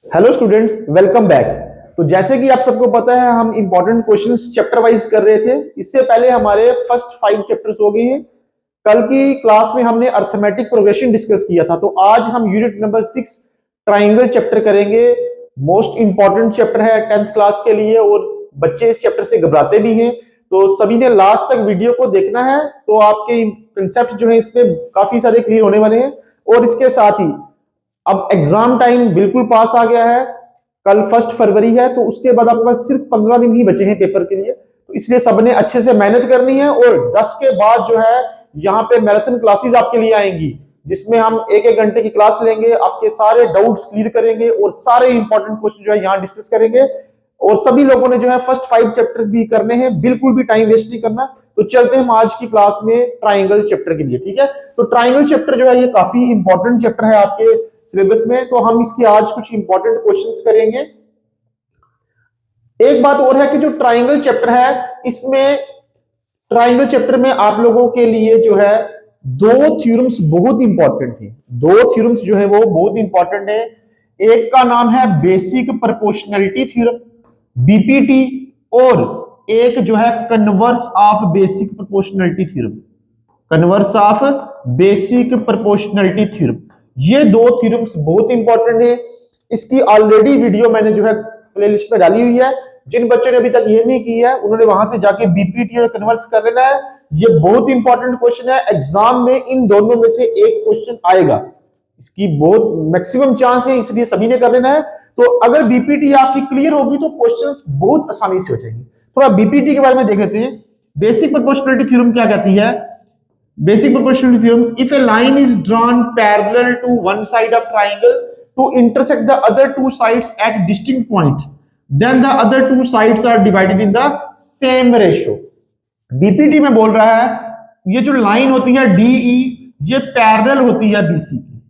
Hello students, welcome back. तो जैसे कि आप सबको पता है, हम इंपॉर्टेंट क्वेश्चंस चैप्टर वाइज कर रहे थे। इससे पहले हमारे फर्स्ट 5 चैप्टर्स हो गए हैं। कल की क्लास में हमने अर्थमेटिक प्रोग्रेशन डिस्कस किया था, तो आज हम यूनिट नंबर 6 ट्राइंगल चैप्टर करेंगे। मोस्ट इंपॉर्टेंट चैप्टर है 10th क्लास के लिए, और बच्चे इस चैप्टर से घबराते भी हैं। तो सभी ने लास्ट तक वीडियो को देखना है, तो आपके कंसेप्ट जो है इसमें काफी सारे क्लियर होने वाले हैं। और इसके साथ ही अब एग्जाम टाइम बिल्कुल पास आ गया है। कल 1 फरवरी है, तो उसके बाद आपके पास सिर्फ 15 दिन ही बचे हैं पेपर के लिए। तो इसलिए सबने अच्छे से मेहनत करनी है। और 10 के बाद जो है यहाँ पे मैराथन क्लासेस आपके लिए आएंगी, जिसमें हम एक एक घंटे की क्लास लेंगे, आपके सारे डाउट्स क्लियर करेंगे और सारे इंपॉर्टेंट क्वेश्चन जो है यहाँ डिस्कस करेंगे। और सभी लोगों ने जो है फर्स्ट 5 चैप्टर्स भी करने हैं, बिल्कुल भी टाइम वेस्ट नहीं करना। तो चलते हैं हम आज की क्लास में ट्राइंगल चैप्टर के लिए, ठीक है। तो ट्राइंगल चैप्टर जो है ये काफी इंपॉर्टेंट चैप्टर है आपके सिलेबस में, तो हम इसके आज कुछ इंपॉर्टेंट क्वेश्चंस करेंगे। एक बात और है कि जो ट्राइंगल चैप्टर है, इसमें ट्राइंगल चैप्टर में आप लोगों के लिए जो है 2 थ्योरम्स बहुत इंपॉर्टेंट है। 2 थ्योरम्स जो है वो बहुत इंपॉर्टेंट है। एक का नाम है बेसिक प्रोपोर्शनैलिटी थ्योरम, बीपीटी, और एक जो है converse of basic proportionality theorem, converse of basic proportionality theorem. ये 2 थ्योरम्स बहुत इंपॉर्टेंट है। इसकी ऑलरेडी वीडियो मैंने जो है प्लेलिस्ट में डाली हुई है। जिन बच्चों ने अभी तक ये नहीं की है, उन्होंने वहां से जाके बीपीटी और कन्वर्स कर लेना है। ये बहुत इंपॉर्टेंट क्वेश्चन है, एग्जाम में इन दोनों में से एक क्वेश्चन आएगा, इसकी बहुत मैक्सिमम चांस है, इसलिए सभी ने कर लेना है। तो अगर बीपीटी आपकी क्लियर होगी तो क्वेश्चंस बहुत आसानी से हो जाएंगे। थोड़ा बीपीटी के बारे में देख लेते हैं। बेसिक प्रोपोर्शनैलिटी थ्योरम क्या कहती है? Basic proportionality theorem: if a line is drawn parallel to one side of triangle to intersect the other two sides at distinct point, then the other two sides are divided in the same ratio. BPT में बोल रहा है, ये जो line होती है DE, ये parallel होती है बीसी की।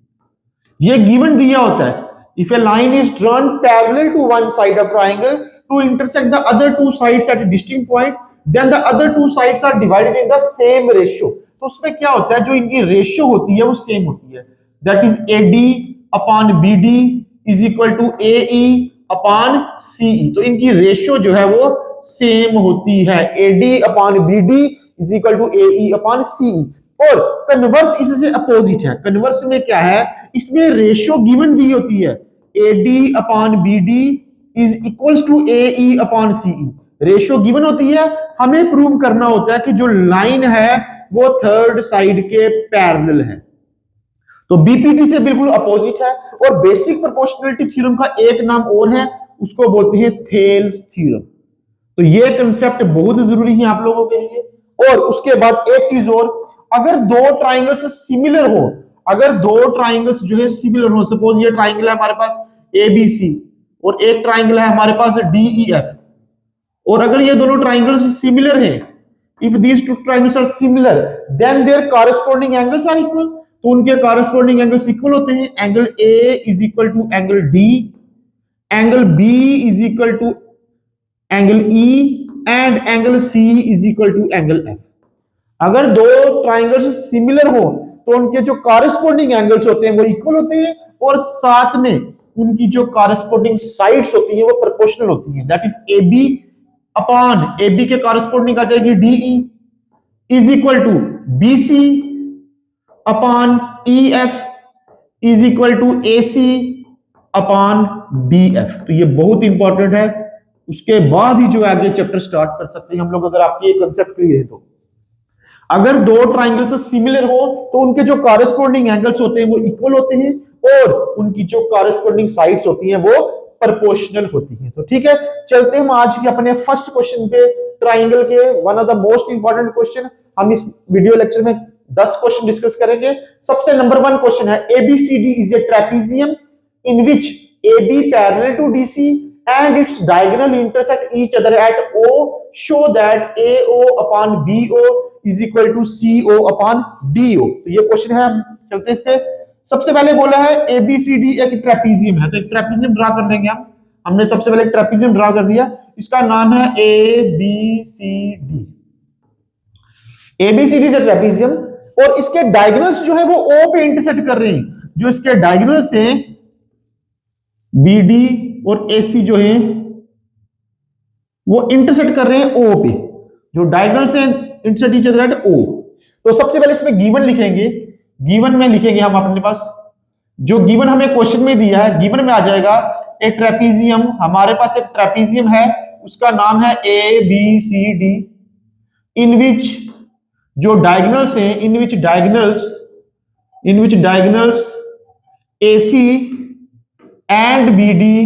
ये गिवन दिया होता है, if a line is drawn parallel to one side of triangle to intersect the other two sides at a distinct point, then the other two sides are divided in the same ratio. तो उसमें क्या होता है, जो इनकी ratio होती है वो सेम होती है। That is AD upon BD is equal to AE upon CE. तो इनकी रेशियो जो है वो सेम होती है, AD upon BD is equal to AE upon CE. और कन्वर्स इससे अपोजिट है। कन्वर्स में क्या है, इसमें रेशियो गिवन दी होती है, AD upon BD is equals to AE upon CE. Ratio given होती है, हमें प्रूव करना होता है कि जो लाइन है वो थर्ड साइड के पैरेलल है। तो बीपीटी से बिल्कुल अपोजिट है। और बेसिक प्रोपोर्शनैलिटी थ्योरम का एक नाम और है, उसको बोलते हैं थेल्स थ्योरम। तो ये कंसेप्ट बहुत जरूरी है आप लोगों के लिए। और उसके बाद एक चीज और, अगर 2 ट्राइंगल्स सिमिलर हो, अगर 2 ट्राइंगल्स जो है सिमिलर हो, सपोज ये ट्राइंगल है हमारे पास एबीसी और एक ट्राइंगल है हमारे पास डीईएफ, और अगर ये दोनों ट्राइंगल्स सिमिलर हैं, if these two triangles are similar then their corresponding angles are equal. तो उनके कॉरेस्पॉन्डिंग एंगल्स इक्वल होते हैं। Angle A is equal to angle D, angle B is equal to angle E, and angle C is equal to angle F. अगर 2 triangles similar हो तो उनके जो corresponding angles होते हैं वो इक्वल होते हैं, और साथ में उनकी जो कॉरेस्पॉन्डिंग साइड्स होती हैं वो प्रोपोर्शनल होती हैं। That is AB upon AB के कॉरेस्पॉन्डिंग आ जाएगी DE is equal to BC upon EF is equal to AC upon BF. तो ये बहुत इंपॉर्टेंट है। उसके बाद ही जो आगे चैप्टर स्टार्ट कर सकते हैं हम लोग, अगर आपकी ये कंसेप्ट क्लियर है तो। अगर 2 ट्राइंगल्स सिमिलर हो तो उनके जो कॉरेस्पॉन्डिंग एंगल्स होते हैं वो इक्वल होते हैं, और उनकी जो कॉरेस्पॉन्डिंग साइड्स होती हैं वो प्रोपोर्शनल होती हैं। तो ठीक है, चलते हम आज के अपने फर्स्ट क्वेश्चन पे, ट्राइंगल के one of the most important question. हम इस वीडियो लेक्चर में 10 क्वेश्चन डिस्कस करेंगे। सबसे नंबर 1 क्वेश्चन है, ABCD is a trapezium in which AB parallel to DC and its diagonal intersect each other at O, show that AO upon BO is equal to CO upon DO। तो ये question है, हम चलते हैं इस पे। सबसे पहले बोला है ABCD एक ट्रेपेजियम है, तो एक ट्रेपेजियम ड्रा कर देंगे हम। हमने सबसे पहले एक ट्रेपेजियम ड्रा कर दिया, इसका नाम है ABCD। ABCD से ट्रेपेजियम, और इसके डायगोनल्स जो है वो O पे इंटरसेक्ट कर रहे हैं। जो इसके डायगोनल्स हैं बी डी और ए सी जो है वो इंटरसेक्ट कर रहे हैं ओ पे, जो डायगोनल से इंटरसेक्ट ईच अदर एट ओ। तो सबसे पहले इसमें गिवन लिखेंगे, गिवन में लिखेंगे हम अपने पास जो गिवन हमें क्वेश्चन में दिया है, गिवन में आ जाएगा ए ट्रेपीजियम, हमारे पास एक ट्रेपीजियम है, उसका नाम है A B C D, in which जो डायगोनल्स हैं, in which diagonals A C and B D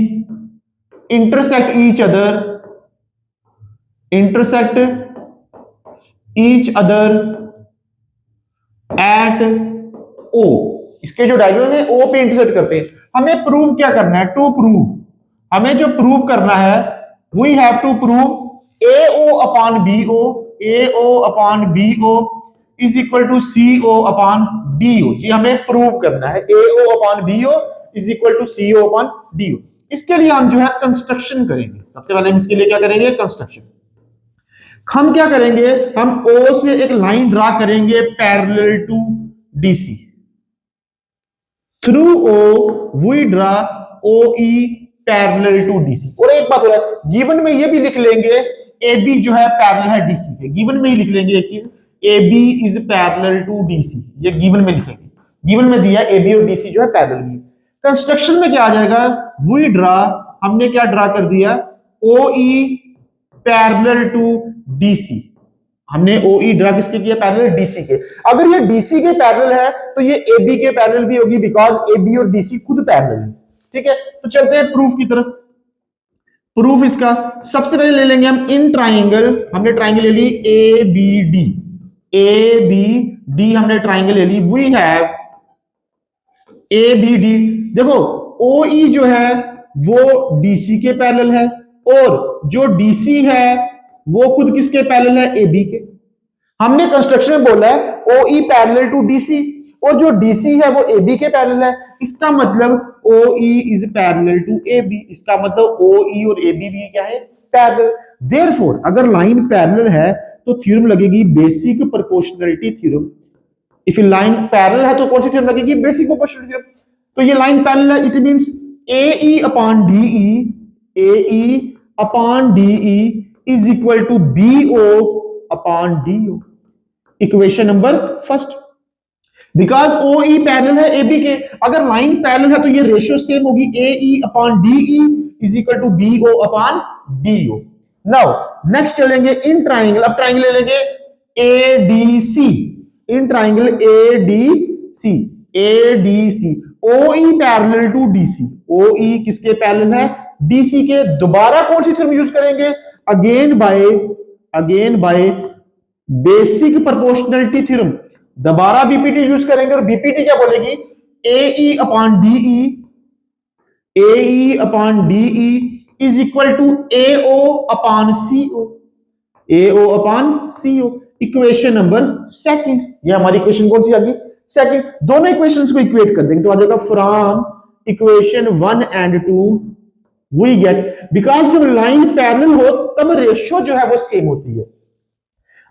intersect each other at O. इसके जो डायगोनल है ओ पे इंटरसेक्ट करते हैं। हमें प्रूव क्या करना है? टू प्रूव, हमें जो प्रूव करना है we have to prove A O upon B O, A O upon B O is equal to C O upon D O. ये हमें प्रूव करना है, A O upon B O is equal to C O upon D O. इसके लिए हम जो है construction करेंगे। सबसे पहले हम इसके लिए क्या करेंगे? कंस्ट्रक्शन। हम क्या करेंगे? हम ओ से एक लाइन ड्रा करेंगे parallel to DC, through O we draw O E parallel to DC. और एक बात हो रहा है, गिवन में ये भी लिख लेंगे ए बी जो है पैरेलल है डीसी के, गिवन में ही लिख लेंगे एक चीज, A B is parallel to DC, ये गिवन में लिखेंगे। गिवन में दिया ए बी और डीसी जो है पैरेलल भी। कंस्ट्रक्शन में क्या आ जाएगा? वी ड्रा, हमने क्या ड्रा कर दिया? ओ ई पैरेलल टू डीसी। हमने ओ ई ड्रा किसके किया? पैरेलल डीसी के। अगर ये डीसी के पैरेलल है तो ये ए बी के पैरेलल भी होगी, बिकॉज ए बी और डीसी खुद पैरेलल है। ठीक है, तो चलते हैं प्रूफ की तरफ। प्रूफ इसका सबसे पहले ले लेंगे हम इन ट्राइंगल, हमने ट्राइंगल ले ली A B D, A B D हमने ट्राइंगल ले ली। We have A B D, देखो ओ ई जो है वो डीसी के पैरेलल है और जो डीसी है वो खुद किसके पैरेलल है? ए बी के। हमने कंस्ट्रक्शन में बोला है O E parallel to DC, और जो डीसी है वो ए बी के पैरेलल है। इसका मतलब O E is parallel to A B, इसका मतलब ओ ई और ए बी भी क्या है? पैरेलल। देयरफॉर अगर लाइन पैरेलल है तो थ्योरम लगेगी बेसिक प्रोपोर्शनलिटी थ्योरम। इफ ये लाइन पैरेलल है तो कौन सी थ्योरम लगेगी? Basic proportionality theorem. तो ये लाइन पैरेलल है, it means A E upon D E, A E upon D E is equal to B O upon D O. Equation number first, because O E parallel है A B के। अगर line parallel है तो ये ratio same होगी, A E upon D E is equal to B O upon D O. Now next चलेंगे in triangle. अब triangle ले लेंगे A D C, in triangle A D C, A D C, O E parallel to D C, O E किसके parallel है? DC के। दोबारा कौन सी थ्योरम यूज करेंगे? Again by basic proportionality theorem. दोबारा बीपीटी यूज करेंगे और बीपीटी क्या बोलेगी? ए E upon D E, A E upon D E is equal to A O upon C O, A O upon C O. Equation number second, ये हमारी equation कौन सी आ गई? Second. दोनों इक्वेशंस को इक्वेट कर देंगे तो आ जाएगा from equation 1 and 2 we get, because जब लाइन पैरेलल हो तब रेशियो जो है वो सेम होती है।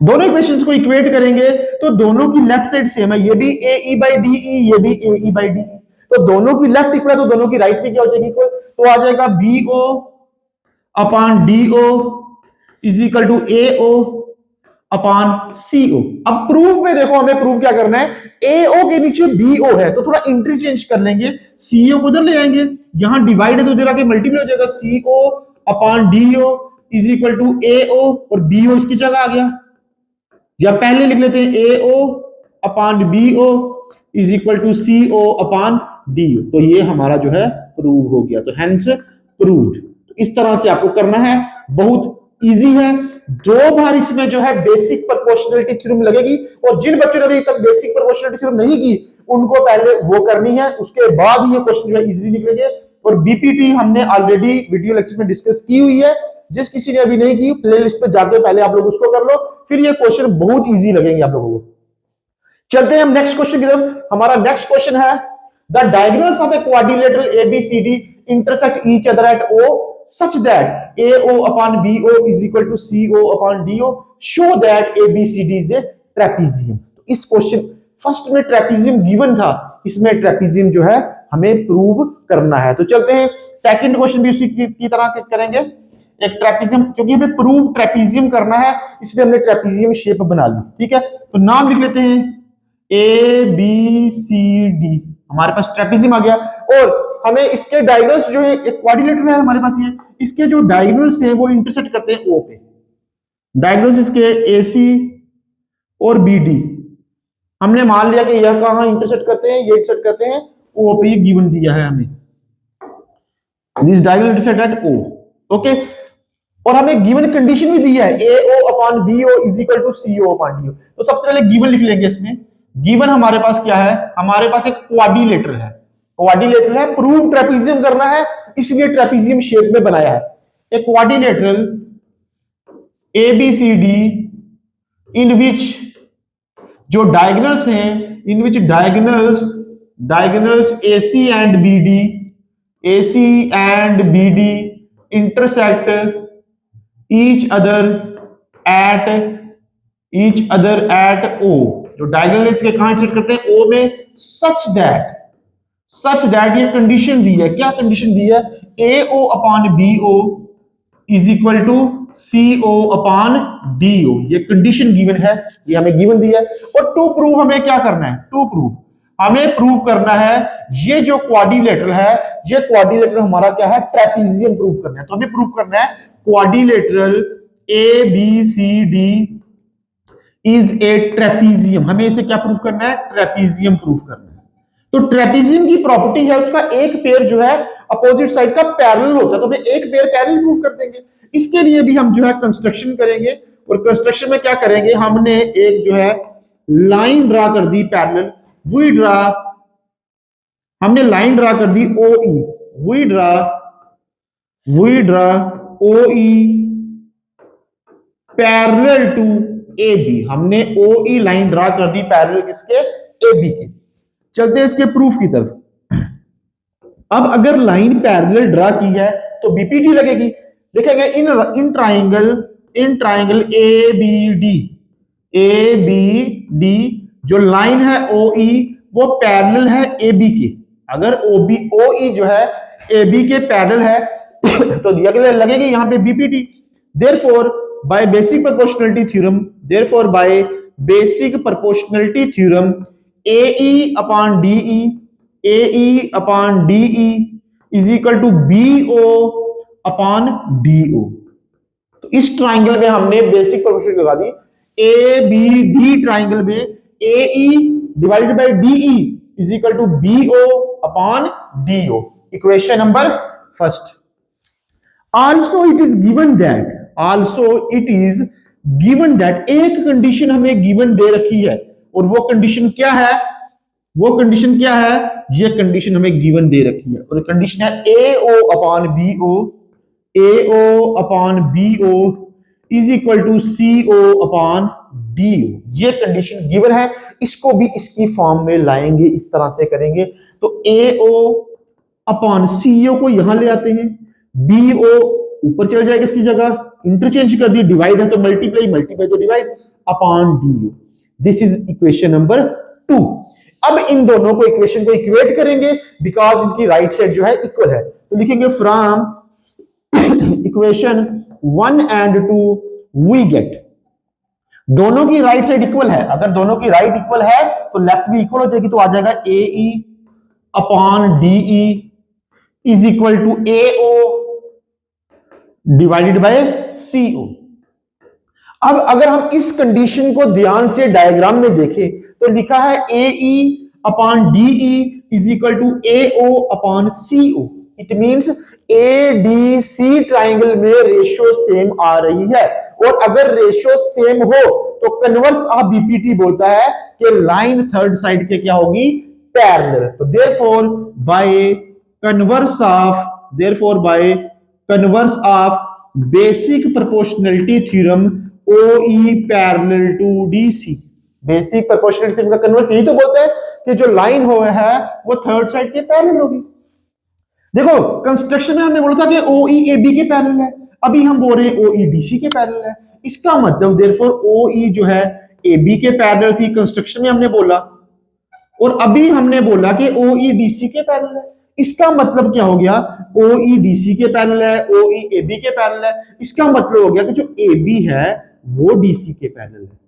दोनों इक्वेशंस को इक्वेट करेंगे तो दोनों की लेफ्ट साइड सेम है, ये भी ए ई बाई डी ई, ये भी ए ई बाई डी ई। तो दोनों की लेफ्ट इक्वल है तो दोनों की राइट भी क्या हो जाएगी? इक्वल। तो आ जाएगा B O upon D O is equal to A O upon C O. अब प्रूफ में देखो हमें प्रूफ क्या करना है? ए ओ के नीचे बी ओ है तो थोड़ा इंटरचेंज कर लेंगे, सी ओ को उधर ले आएंगे, यहां डिवाइड है तो उधर आके मल्टीप्लाई हो जाएगा, C O upon D O is equal to A O, और बी ओ इसकी जगह आ गया। या पहले लिख लेते हैं A O upon B O is equal to C O upon D O. तो ये हमारा जो है प्रूव हो गया, तो हेंस प्रूव्ड। तो इस तरह से आपको करना है, बहुत इजी है। 2 बार इसमें जो है बेसिक प्रोपोर्शनलिटी थ्योरम लगेगी, और जिन बच्चों ने अभी तक बेसिक प्रोपोर्शनलिटी थ्योरम नहीं की उनको पहले वो करनी है, उसके बाद ही ये क्वेश्चन जो है इजीली निकलेंगे। और बीपीटी हमने ऑलरेडी वीडियो लेक्चर में डिस्कस की हुई है, जिस किसी ने अभी नहीं की प्लेलिस्ट पे जाके पहले आप लोग उसको कर लो, फिर ये क्वेश्चन बहुत इजी लगेंगे आप लोगों को। चलते हैं हम नेक्स्ट क्वेश्चन की तरफ। हमारा नेक्स्ट क्वेश्चन है the diagonals of a quadrilateral ABCD intersect each other at O such that AO upon BO is equal to CO upon DO, show that ABCD is a trapezium। तो इस question first में trapezium given था, इसमें trapezium जो है हमें prove करना है। तो चलते हैं सेकंड क्वेश्चन भी उसी की तरह करेंगे। एक ट्रेपीजियम, क्योंकि हमें प्रूव ट्रेपीजियम करना है इसलिए हमने ट्रेपीजियम शेप बना ली। ठीक है, तो नाम लिख लेते हैं ए बी सी डी, हमारे पास ट्रेपीजियम आ गया। और हमें इसके डायगोनल्स जो है, एक क्वाड्रिलेटरल है हमारे पास, ये इसके जो डायगोनल्स हैं वो इंटरसेक्ट करते हैं ओ पे। डायगोनल्स इसके ए सी और बी डी, हमने मान लिया कि यह कहां इंटरसेक्ट करते हैं, ये इंटरसेक्ट करते हैं ओ पे, ये गिवन दिया है हमें, this diagonal intersect at O. Okay, और हमें गिवन कंडीशन भी दी है A O upon B O is equal to C O upon D O. तो सबसे पहले गिवन लिख लेंगे इसमें। गिवन हमारे पास क्या है, हमारे पास एक क्वाड्रिलेटरल है, क्वाड्रिलेटरल है, प्रूव ट्रेपीजियम करना है इसलिए ट्रेपीजियम शेप में बनाया है। एक quadrilateral A B C D in which जो डायगोनल्स हैं, in which diagonals A C and B D, A C and B D intersect each other at O. जो डायगोनल इसके कहां इंटरसेक्ट करते हैं, ओ में, सच दैट ये कंडीशन दी है। क्या कंडीशन दी है, A O upon B O is equal to C O upon D O. ये कंडीशन गिवन है, ये हमें गिवन दी है। और टू प्रूव हमें क्या करना है, टू प्रूव हमें प्रूव करना है ये जो क्वाड्रिलेटरल है, ये क्वाड्रिलेटरल हमारा क्या है, ट्रेपीजियम प्रूव करना है। तो हमें प्रूव करना है quadrilateral A B C D is a trapezium. हमें इसे क्या प्रूव करना है, ट्रेपीजियम प्रूव करना है। तो ट्रेपीजियम की प्रॉपर्टी है उसका एक पेयर जो है अपोजिट साइड का पैरेलल होता है, तो हमें एक पेयर पैरेलल प्रूव कर देंगे। इसके लिए भी हम जो है कंस्ट्रक्शन करेंगे, और कंस्ट्रक्शन में क्या करेंगे, हमने एक जो है लाइन ड्रा कर दी पैरेलल, हमने लाइन ड्रा कर दी O E, we draw O E parallel to A B. हमने ओ ई लाइन ड्रा कर दी पैरेलल किसके, ए बी के। चलते हैं इसके प्रूफ की तरफ। अब अगर लाइन पैरेलल ड्रा की है तो बीपीडी लगेगी। देखेंगे in triangle A B D जो लाइन है ओ ई वो पैरेलल है ए बी के। अगर ओ ई जो है ए बी के पैरेलल है तो दिया लगेगी यहां पे BPT. Therefore by basic proportionality theorem A upon D E is equal to B O upon D O. तो इस ट्राइंगल में हमने बेसिक प्रोपोर्शनैलिटी लगा दी। ए बी डी ट्राइंगल में A E divided by D E is equal to B O upon D O. Equation number first. Also it is given that एक condition हमें given दे रखी है, और वो कंडीशन क्या है, ये कंडीशन हमें गिवन दे रखी है, और कंडीशन है A O upon B O is equal to C O upon D O. ये कंडीशन गिवन है, इसको भी इसकी फॉर्म में लाएंगे, इस तरह से करेंगे। तो ए ओ अपॉन सी ओ को यहां ले आते हैं, बी ओ ऊपर चल जाएगा, इसकी जगह इंटरचेंज कर दी, डिवाइड है तो मल्टीप्लाई तो divide upon D O. This is equation number 2। अब इन दोनों को इक्वेशन को इक्वेट करेंगे बिकॉज इनकी राइट साइड जो है इक्वल है। तो लिखेंगे from equation 1 and 2 we get, दोनों की राइट साइड इक्वल है। अगर दोनों की राइट इक्वल है तो लेफ्ट भी इक्वल हो जाएगी, तो आ जाएगा A E upon D E is equal to A O divided by C O. अब अगर हम इस कंडीशन को ध्यान से डायग्राम में देखें तो लिखा है A E upon D E is equal to A O upon C O. It means A D C triangle में रेशियो सेम आ रही है, और अगर रेशियो सेम हो तो कन्वर्स ऑफ बीपीटी बोलता है कि लाइन थर्ड साइड के क्या होगी, पैरेलल। तो therefore by converse of basic proportionality theorem O E parallel to D C. Basic proportionality theorem का कन्वर्स यही तो बोलता है कि जो लाइन हो है वो थर्ड साइड के पैरेलल होगी। देखो कंस्ट्रक्शन में हमने बोला था कि ओ ई ए बी के पैरेलल है, अभी हम बोल रहे हैं ओ ई डी सी के पैरेलल है। इसका मतलब देयरफॉर ओ ई जो है ए बी के पैरेलल थी, कंस्ट्रक्शन में हमने बोला और अभी हमने बोला कि OEDC के पैरेलल है। इसका मतलब क्या हो गया, OEDC के पैरेलल है, OEAB के पैरेलल है। इसका मतलब हो गया कि जो AB है वो DC के पैरेलल है,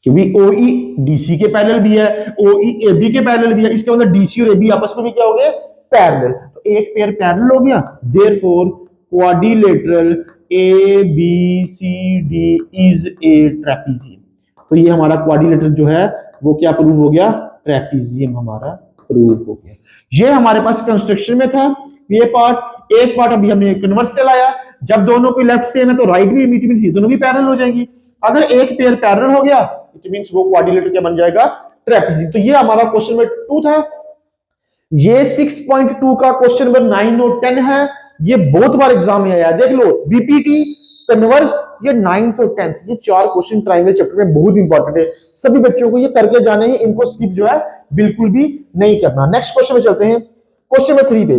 क्योंकि OEDC के पैरेलल भी है, OEAB के पैरेलल भी है। इसका मतलब DC और AB आपस में भी क्या हो गए, पैरेलल। तो एक पेयर पैरेलल हो गया, therefore quadrilateral ABCD is a trapezium. तो ये हमारा क्वाड्रिलेटरल जो है वो क्या प्रूव हो गया, ट्रेपीजियम हमारा प्रूव हो गया। ये हमारे पास कंस्ट्रक्शन में था ये पार्ट। एक पार्ट अभी हमने कन्वर्स से लाया, जब दोनों की लेफ्ट सेम है तो राइट भी इट मींस ये दोनों भी पैरेलल हो जाएंगी। अगर एक पेयर पैरेलल हो गया इट मींस वो क्वाड्रिलेटरल क्या बन जाएगा, ट्रेपीजियम। तो ये हमारा क्वेश्चन नंबर 2 था। ये 6.2 का क्वेश्चन नंबर 9 और 10 है। ये बहुत बार एग्जाम में आया, देख लो बीपीटी, कन्वर्स, ये 9th और 10th, ये 4 क्वेश्चन ट्रायंगल चैप्टर में बहुत इंपॉर्टेंट है। सभी बच्चों को ये करके जाने हैं, इनको स्किप जो है बिल्कुल भी नहीं करना। नेक्स्ट क्वेश्चन में चलते हैं, क्वेश्चन नंबर 3 पे।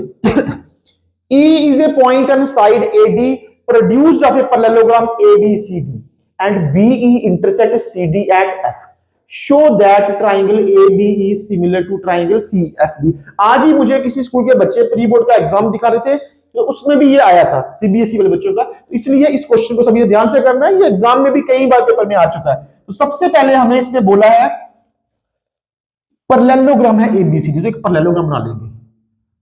E is a point on side AD produced of a parallelogram ABCD and BE intersect CD at F. Show that triangle AB is similar to triangle CFB. आज ही मुझे किसी school के बच्चे pre board का exam दिखा रहे थे, तो उसमें भी ये आया था सीबीएसई वाले बच्चों का। इसलिए इस क्वेश्चन को सभी ध्यान से करना है, ये एग्जाम में भी कई बार पेपर में आ चुका है। तो सबसे पहले हमें इसमें बोला है पैरेललोग्राम है एबीसीडी, तो एक पैरेललोग्राम बना लेंगे।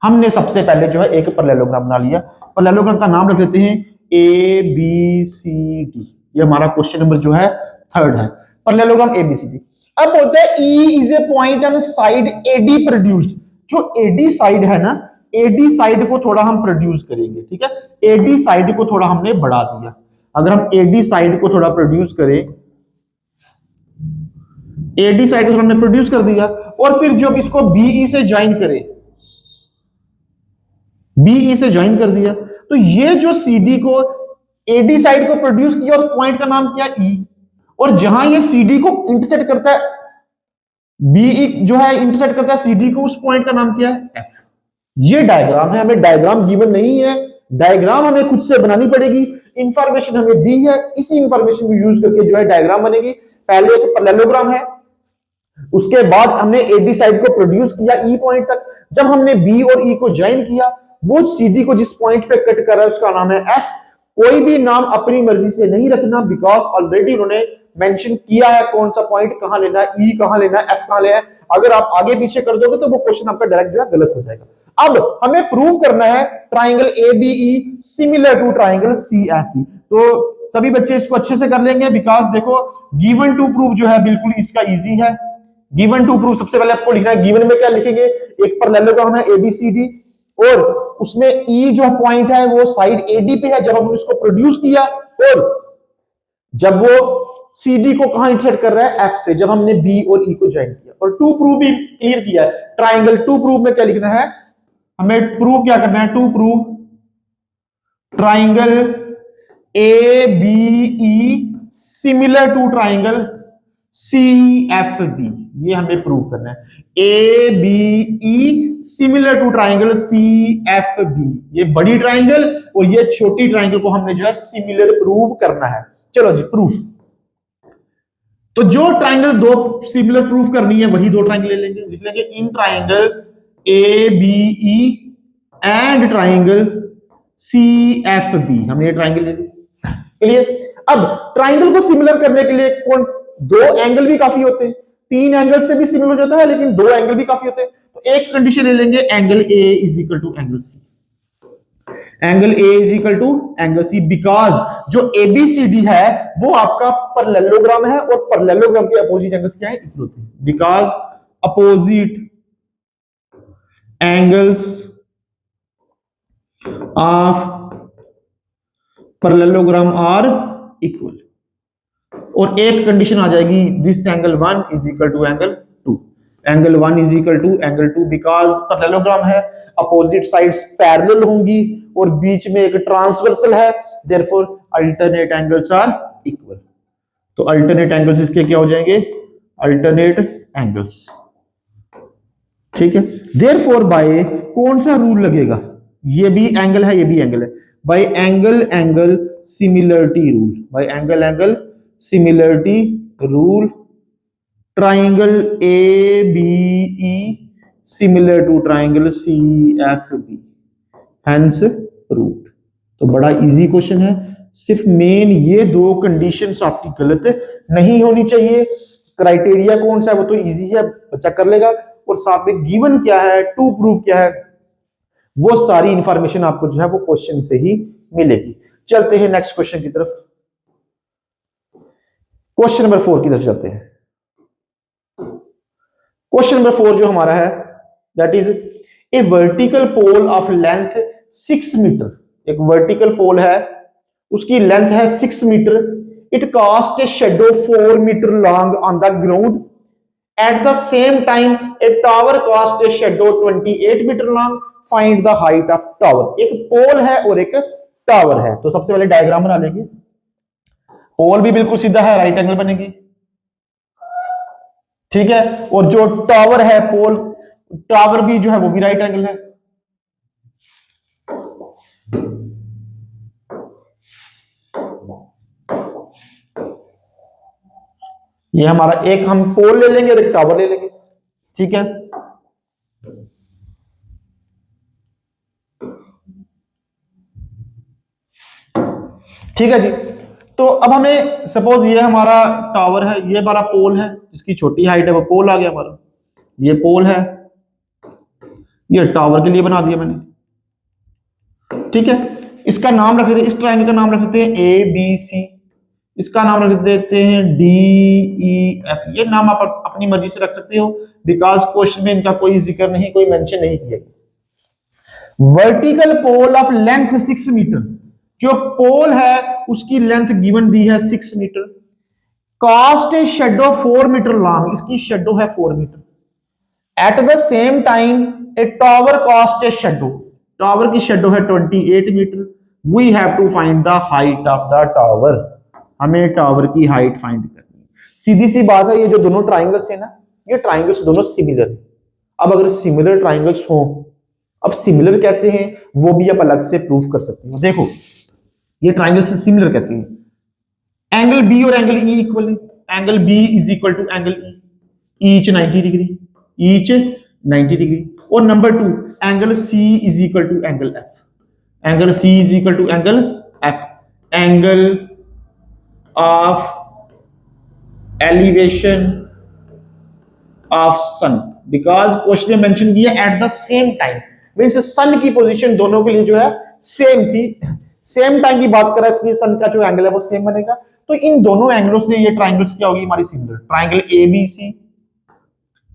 हमने सबसे पहले जो है एक पैरेललोग्राम बना लिया। पैरेललोग्राम का नाम रख लेते हैं ABCD। ये हमारा क्वेश्चन नंबर जो है 3rd है, पैरेललोग्राम ABCD। अब बोलते हैं E is a point on side AD produced। जो AD साइड है ना, AD साइड को थोड़ा हम प्रोड्यूस करेंगे, ठीक है। AD साइड को थोड़ा हमने बढ़ा दिया। अगर हम AD साइड को थोड़ा प्रोड्यूस करें, AD साइड को हमने प्रोड्यूस कर दिया, और फिर जब इसको BE से ज्वाइन करें, BE से ज्वाइन कर दिया, तो ये जो CD को AD साइड को प्रोड्यूस किया और पॉइंट का नाम क्या, E, और जहां ये CD को इंटरसेक्ट करता है, BE जो है इंटरसेक्ट करता है CD को, उस पॉइंट का नाम क्या है, F। ये डायग्राम है, हमें डायग्राम गिवन नहीं है, डायग्राम हमें खुद से बनानी पड़ेगी। इंफॉर्मेशन हमें दी है, इसी इंफॉर्मेशन को यूज करके जो है डायग्राम बनेगी। पहले एक पैरेललोग्राम है, उसके बाद हमने AB साइड को प्रोड्यूस किया E पॉइंट तक। जब हमने B और E को ज्वाइन किया, वो CD को जिस पॉइंट पे कट कर रहा है उसका नाम है F। कोई भी नाम अपनी मर्जी से नहीं रखना, बिकॉज ऑलरेडी उन्होंने मेंशन किया है कौन सा पॉइंट कहां लेना है, E कहां लेना है, F कहां लेना है। अगर आप आगे पीछे कर दोगे तो वो क्वेश्चन आपका डायरेक्ट जो है गलत हो जाएगा। अब हमें प्रूव करना है triangle ABE similar to triangle CFB। तो सभी बच्चे इसको अच्छे से कर लेंगे, बिकॉज देखो गिवन टू प्रूव जो है बिल्कुल इसका इजी है। गिवन टू प्रूव सबसे पहले आपको लिखना है, गिवन में क्या लिखेंगे, एक पैरेललोग्राम है ABCD, और उसमें E जो पॉइंट है वो साइड AD पे है। जब हमने इसको प्रोड्यूस किया, और जब वो CD को कहां इंटरसेक्ट कर रहा है, F पे, जब हमने B और E को ज्वाइन किया। और टू प्रूव भी क्लियर किया है। ट्राइंगल टू प्रूव में क्या लिखना है, हमें प्रूव क्या करना है, to prove triangle ABE similar to triangle CFB। ये हमें प्रूव करना है, ABE similar to triangle CFB। ये बड़ी ट्राइंगल और ये छोटी ट्राइंगल को हमने जो है सिमिलर प्रूव करना है। चलो जी प्रूफ। तो जो ट्राइंगल दो सिमिलर प्रूफ करनी है वही दो ट्राइंगल ले लेंगे, लिख लेंगे in triangle ABE and triangle CFB। हमने ये ट्राइंगल ले लिया, क्लियर। अब ट्राइंगल को सिमिलर करने के लिए कौन, दो एंगल भी काफी होते हैं, तीन एंगल से भी सिमिलर हो जाता है, लेकिन दो एंगल भी काफी होते हैं। तो एक कंडीशन ले लेंगे, angle A is equal to angle C। Angle A is equal to angle C, because जो ABCD है वो आपका पैरेललोग्राम है, और पैरेललोग्राम के अपोजिट एंगल्स क्या है, इक्वल होते हैं। Because opposite angles of parallelogram are equal. और एक कंडीशन आ जाएगी, this angle 1 is equal to angle 2। Angle 1 is equal to angle 2, because parallelogram है, अपोजिट साइड्स पैरेलल होंगी और बीच में एक ट्रांसवर्सल है, therefore alternate angles are equal. तो अल्टरनेट एंगल्स इसके क्या हो जाएंगे, अल्टरनेट एंगल्स, ठीक है। देयरफॉर बाय कौन सा रूल लगेगा, ये भी एंगल है ये भी एंगल है, by angle angle similarity rule, by angle angle similarity rule triangle A B E similar to triangle C F B, hence proved. तो बड़ा इजी क्वेश्चन है, सिर्फ मेन ये दो कंडीशंस आपकी गलत नहीं होनी चाहिए। क्राइटेरिया कौन सा है वो तो इजी है, बच्चा कर लेगा, और साथ में गिवन क्या है, टू प्रूव क्या है, वो सारी इंफॉर्मेशन आपको जो है वो क्वेश्चन से ही मिलेगी। चलते हैं नेक्स्ट क्वेश्चन की तरफ, क्वेश्चन नंबर 4 की तरफ चलते हैं। क्वेश्चन नंबर 4 जो हमारा है that is a vertical pole of length 6 metre. एक वर्टिकल पोल है, उसकी लेंथ है 6 metre. It cast a shadow 4 metre long on the ground. At the same time a tower cast a shadow 28 metre long. Find the height of tower. एक pole है और एक tower है, तो सबसे पहले डायग्राम बना लेंगे। पोल भी बिल्कुल सीधा है, राइट एंगल बनेगी, ठीक है, और जो टावर है पोल टावर भी जो है वो भी राइट एंगल है। ये हमारा एक हम पोल ले लेंगे और एक टावर ले लेंगे, ठीक है। ठीक है जी, तो अब हमें सपोज ये हमारा टावर है, ये हमारा पोल है, जिसकी छोटी हाइट है वो पोल आ गया हमारा, ये पोल है, ये टावर के लिए बना दिया मैंने, ठीक है। इसका नाम रख देते हैं, इस ट्रायंगल का नाम रख देते हैं ए बी सी, इसका नाम रख देते हैं डी ई एफ। ये नाम आप अपनी मर्जी से रख सकते हो, बिकॉज क्वेश्चन में इनका कोई जिक्र नहीं, कोई मेंशन नहीं किया। Vertical pole of length 6 metre, जो पोल है उसकी लेंथ गिवन दी है 6 metre. Cast a shadow 4 metre long, इसकी शेडो है 4 metre. At the same time a tower cast a shadow, tower की शेडो है 28 metre. We have to find the height of the tower, हमें tower की height find करनी है। सीधी सी बात है, ये जो दोनों ट्राइंगल्स है ना, ये ट्राइंगल्स दोनों सिमिलर है। अब अगर सिमिलर ट्राइंगल्स हो, अब सिमिलर कैसे हैं वो भी आप अलग से प्रूफ कर सकते हो। देखो ये ट्राइंगल से सिमिलर कैसे है, एंगल बी और एंगल ई इक्वल है। Angle B is equal to angle E, each 90 degree, each 90 degree. और number 2 angle C is equal to angle F, angle C is equal to angle F. Angle of elevation of sun, because question में mention किया at the same time, means sun की position दोनों के लिए जो है same थी, same time की बात कर रहा है, इसलिए सन का जो एंगल है वो सेम बनेगा। तो इन दोनों एंगलों से ये ट्राइंगल्स क्या होगी हमारी similar. Triangle ABC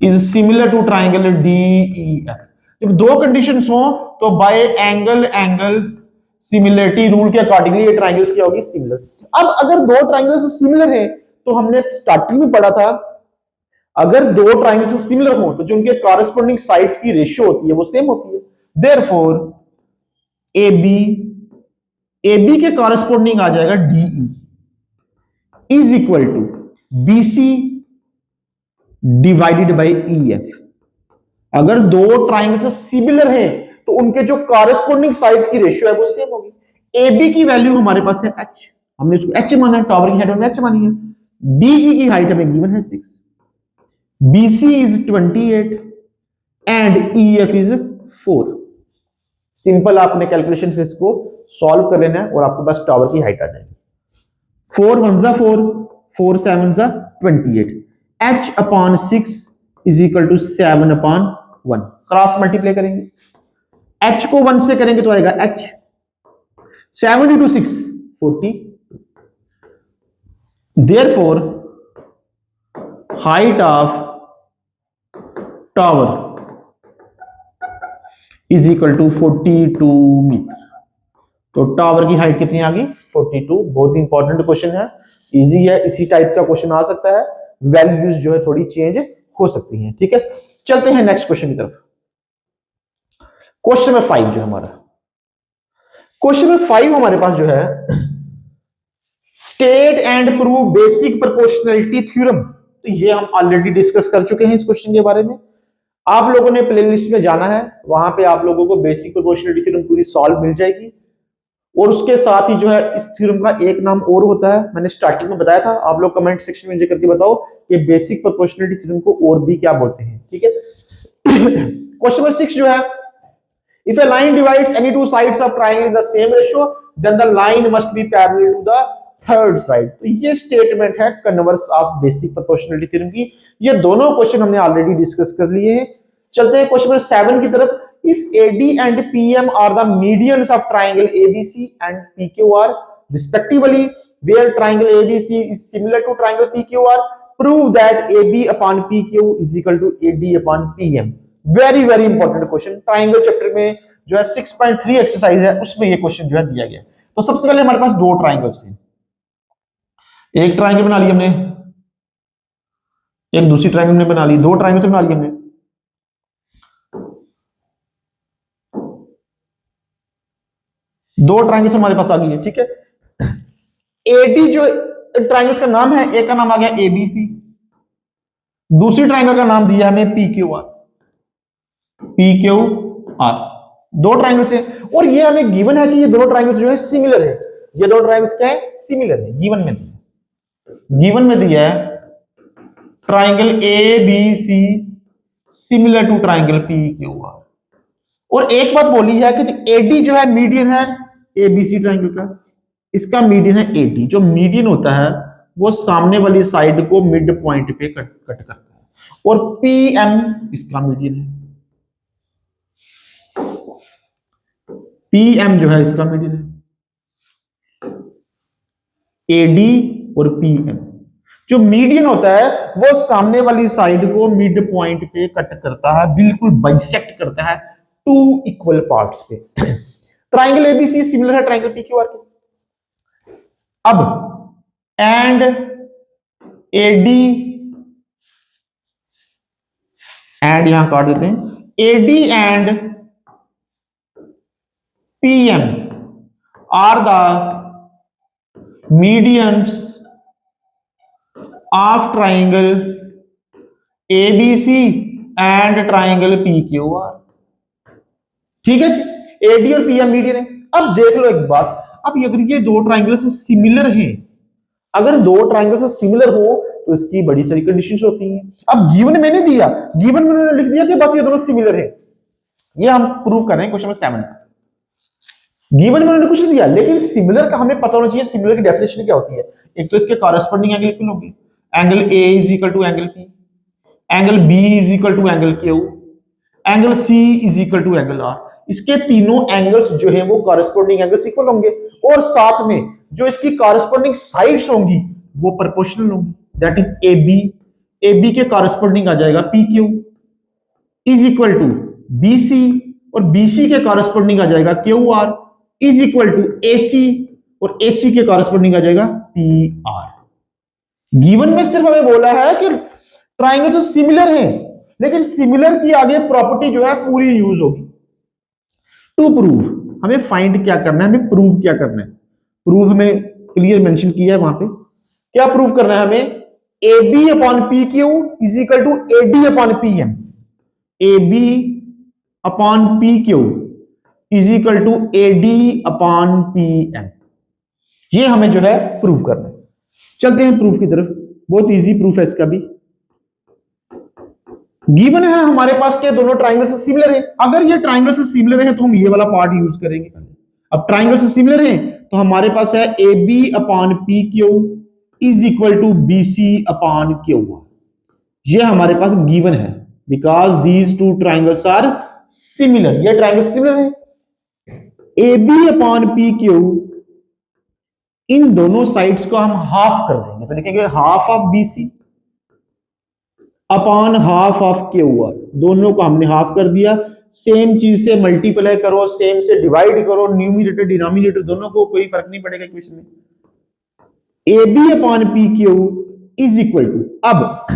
is similar to triangle DEF. जब दो कंडीशंस हो तो by angle angle similarity rule के अकॉर्डिंगली ये ट्राइंगल्स क्या होगी सिमिलर। अब अगर दो ट्राइंगल्स सिमिलर है तो हमने स्टार्टिंग में पढ़ा था, अगर दो ट्राइंगल्स सिमिलर हो तो जो उनके कॉरेस्पॉन्डिंग साइड्स की रेशियो होती है वो सेम होती है। देयरफॉर AB, AB के कॉरेस्पॉन्डिंग आ जाएगा DE is equal to BC divided by EF। अगर दो ट्राइंगल्स सिमिलर हैं तो उनके जो कॉरेस्पॉन्डिंग साइड्स की रेशियो है वो सेम होगी। AB की वैल्यू हमारे पास है H, हमने इसको H माना है, टावर की हाइट हमने H मानी है। DE की हाइट हमें गिवन है 6, BC is 28 and EF is 4। Simple आपने कैलकुलेशन से इसको सॉल्व कर लेना है और आपके पास टावर की हाइट आ जाएगी। 4 1 जा 4, 4 7 जा 28, H upon 6 is equal to 7 upon 1। Cross multiply करेंगे, H को 1 से करेंगे तो आएगा H, 7 into 6 40। Therefore height of tower is equal to 42 metre. तो टावर की हाइट कितनी आ गई 42। बहुत ही इंपॉर्टेंट क्वेश्चन है, इजी है, इसी टाइप का क्वेश्चन आ सकता है, वैल्यूज जो है थोड़ी चेंज हो सकती हैं, ठीक है। चलते हैं नेक्स्ट क्वेश्चन की तरफ। क्वेश्चन नंबर 5 जो हमारा, क्वेश्चन नंबर 5 हमारे पास जो है state and prove basic proportionality theorem. तो ये हम ऑलरेडी डिस्कस कर चुके हैं इस क्वेश्चन के बारे में, आप लोगों ने प्लेलिस्ट में जाना है, वहां पे आप लोगों को बेसिक प्रोपोर्शनैलिटी थ्योरम पूरी सॉल्व मिल जाएगी। और उसके साथ ही जो है इस थ्योरम का एक नाम और होता है, मैंने स्टार्टिंग में बताया था, आप लोग कमेंट सेक्शन में करके बताओ कि बेसिक प्रोपोर्शनलिटी थ्योरम को और भी क्या बोलते हैं, ठीक है। क्वेश्चन नंबर 6 जो है, if a line divides any two sides of triangle in the same ratio then the line must be parallel to the third side. तो ये स्टेटमेंट है converse of basic proportionality theorem की। ये दोनों question हमने already discuss कर लिए हैं। चलते हैं क्वेश्चन नंबर 7 की तरफ। If AD and PM are the medians of triangle ABC and PQR respectively, where triangle ABC is similar to triangle PQR, prove that AB upon PQ is equal to AD upon PM। Very very important question, triangle chapter में जो है 6.3 exercise है उसमें ये question जो है दिया गया। तो सबसे पहले हमारे पास दो ट्राइंगल्स हैं, एक ट्राइंगल बना ली हमने, एक दूसरी ट्राइंगल में बना ली, दो ट्राइंगल से बना ली हमने। दो ट्राइंगल से हमारे पास आ गई है, ठीक है। एडी जो ट्राइंगल्स का नाम है, एक का नाम आ गया एबीसी, दूसरी ट्राइंगल का नाम दिया हमें पीक्यूआर। पीक्यूआर दो ट्राइंगल्स है और ये हमें गिवन है कि ये दोनों ट्राइंगल्स जो है सिमिलर है। ये दोनों ट्राइंगल्स क्या है, सिमिलर है। गिवन में दिया है triangle A B C similar to triangle P Q R. और एक बात बोली है कि एडी जो है मीडियन है एबीसी ट्राइंगल का, इसका मीडियन है एडी। जो मीडियन होता है वो सामने वाली साइड को मिड पॉइंट पे कट करता है और पीएम इसका मीडियन है। पीएम जो है इसका मीडियन है, एडी और पीएम। जो मीडियन होता है वो सामने वाली साइड को मिड पॉइंट पे कट करता है, बिल्कुल बाइसेक्ट करता है टू इक्वल पार्ट्स पे। ट्राइंगल एबीसी सिमिलर है ट्राइंगल पीक्यूआर के। अब एंड एडी, एंड यहां काट देते हैं, AD and PM are the medians of triangle ABC and triangle PQR. ठीक है जी, एडी और पीएम मीडियन है। अब देख लो एक बात, अब अगर ये दो ट्राइंगल से सिमिलर हैं, अगर दो ट्राइंगल से सिमिलर हो तो इसकी बड़ी सारी कंडीशंस होती हैं। अब गिवन मैंने दिया, गिवन में मैंने लिख दिया कि बस ये दोनों सिमिलर है, ये हम प्रूव कर रहे हैं क्वेश्चन नंबर 7 का। गिवन में उन्होंने कुछ नहीं दिया, लेकिन सिमिलर का हमें पता होना चाहिए सिमिलर की डेफिनेशन क्या होती है। एक तो इसके कॉरेस्पॉन्डिंग एंगल इक्वल होगी, angle A is equal to angle P, angle B is equal to angle Q, angle C is equal to angle R. इसके तीनों एंगल्स जो है वो कॉरेस्पॉन्डिंग एंगल्स इक्वल होंगे और साथ में जो इसकी कॉरेस्पॉन्डिंग साइड्स होंगी वो प्रोपोर्शनल होंगी। दैट इज एबी, एबी के कॉरेस्पॉन्डिंग आ जाएगा P Q is equal to BC और बीसी के कॉरेस्पॉन्डिंग आ जाएगा Q R is equal to AC और एसी के कॉरेस्पॉन्डिंग आ जाएगा पी आर। गिवन में सिर्फ हमें बोला है कि ट्राइंगल से सिमिलर है, लेकिन सिमिलर की आगे प्रॉपर्टी जो है पूरी यूज होगी। टू प्रूव हमें फाइंड क्या करना है, हमें प्रूव क्या करना है। प्रूव हमें क्लियर मेंशन किया है वहां पे, क्या प्रूव करना है हमें, AB upon P Q is equal to AD upon PM, AB upon P Q is equal to AD upon PM. ये हमें जो है प्रूव करना है। चलते हैं प्रूफ की तरफ, बहुत इजी प्रूफ है इसका भी। गिवन है हमारे पास के दोनों ट्राइंगल से सिमिलर है। अगर ये ट्राइंगल से सिमिलर है तो हम ये वाला पार्ट यूज करेंगे पहले। अब ट्राइंगल से सिमिलर है तो हमारे पास है AB upon P Q is equal to BC upon Q. ये हमारे पास गिवन है because these two triangles are similar. ये ट्राइंगल सिमिलर है। AB अपॉन पी क्यू, इन दोनों साइड्स को हम हाफ कर देंगे तो लिखेंगे half of BC upon half of Q R. दोनों को हमने हाफ कर दिया। सेम चीज से मल्टीप्लाई करो, सेम से डिवाइड करो, न्यूमरेटर डिनोमिनेटर दोनों को, कोई फर्क नहीं पड़ेगा इक्वेशन में। AB upon P Q is equal to, अब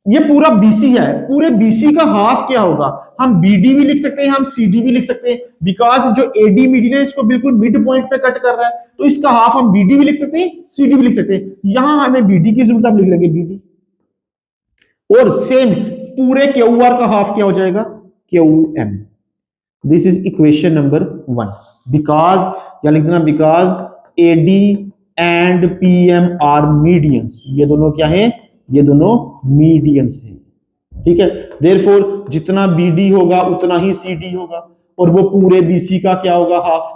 ये पूरा BC है, पूरे BC का हाफ क्या होगा, हम BD भी लिख सकते हैं, हम CD भी लिख सकते हैं। बिकॉज जो AD मीडियन है इसको बिल्कुल मिड पॉइंट पे कट कर रहा है तो इसका हाफ हम BD भी लिख सकते हैं, CD भी लिख सकते हैं। यहां हमें BD की जरूरत, हम लिख लेंगे BD। और सेम पूरे क्यूआर का हाफ क्या हो जाएगा, QM। This is equation number 1। Because या लिख देना, because AD and PM are medians. ये दोनों क्या है, ये दोनों मीडियंस हैं, ठीक है। देयरफॉर जितना BD होगा उतना ही CD होगा, और वो पूरे BC का क्या होगा, हाफ।